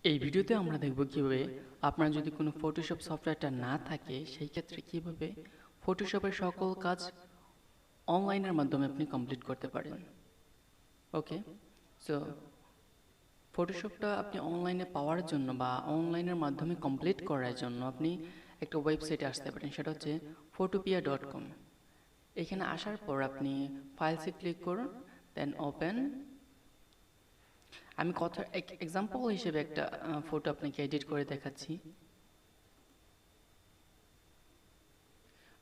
এই ভিডিওতে আমরা দেখব কিভাবে আপনার যদি কোনো ফটোশপ সফটওয়্যারটা না থাকে সেই ক্ষেত্রে কিভাবে ফটোশপের সকল কাজ অনলাইনের মাধ্যমে আপনি কমপ্লিট করতে পারেন। ওকে, সো ফটোশপটা আপনি অনলাইনে পাওয়ার জন্য বা অনলাইনের মাধ্যমে কমপ্লিট করার জন্য আপনি একটা ওয়েবসাইটে আসতে পারেন, সেটা হচ্ছে photopea.com। এখানে আসার পর আপনি ফাইলসে ক্লিক করুন, দেন ওপেন। আমি কথা এক্সাম্পল হিসেবে একটা ফটো আপনাকে এডিট করে দেখাচ্ছি।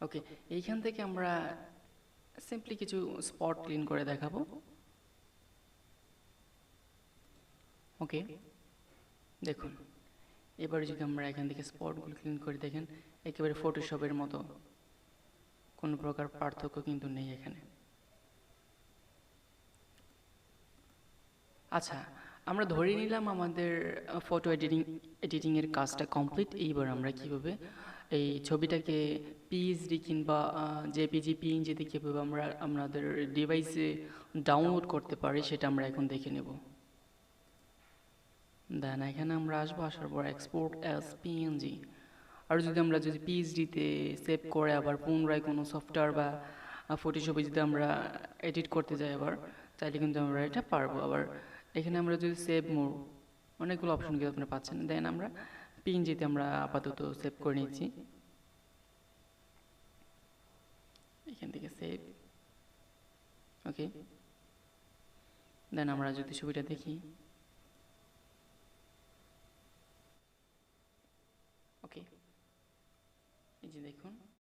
ওকে, এইখান থেকে আমরা সিম্পলি কিছু স্পট ক্লিন করে দেখাবো। ওকে, দেখুন এবারে যদি আমরা এখান থেকে স্পটগুলো ক্লিন করে দেখেন, একেবারে ফটোশপের মতো, কোনো প্রকার পার্থক্য কিন্তু নেই এখানে। আচ্ছা, আমরা ধরে নিলাম আমাদের ফটো এডিটিংয়ের কাজটা কমপ্লিট। এইবার আমরা কীভাবে এই ছবিটাকে পিএইচডি কিংবা জেপিজি পিএনজিতে কীভাবে আমরা আমাদের ডিভাইসে ডাউনলোড করতে পারি সেটা আমরা এখন দেখে নেব। দেন এখানে আমরা আসবো, আসার পর এক্সপোর্ট অ্যাজ পিএনজি। আর যদি পিএইচডিতে সেভ করে আবার পুনরায় কোনো সফটওয়্যার বা ফটোশপে যদি আমরা এডিট করতে যাই আবার, চাইলে কিন্তু আমরা এটা পারবো। আবার এখানে আমরা যদি সেভ মোর, অনেকগুলো অপশন কিন্তু আপনারা পাচ্ছেন। দেন আমরা পিএনজিতে আমরা আপাতত সেভ করে নিচ্ছি। এখান থেকে সেভ। ওকে, দেন আমরা যদি ছবিটা দেখি, ওকে, এই যে দেখুন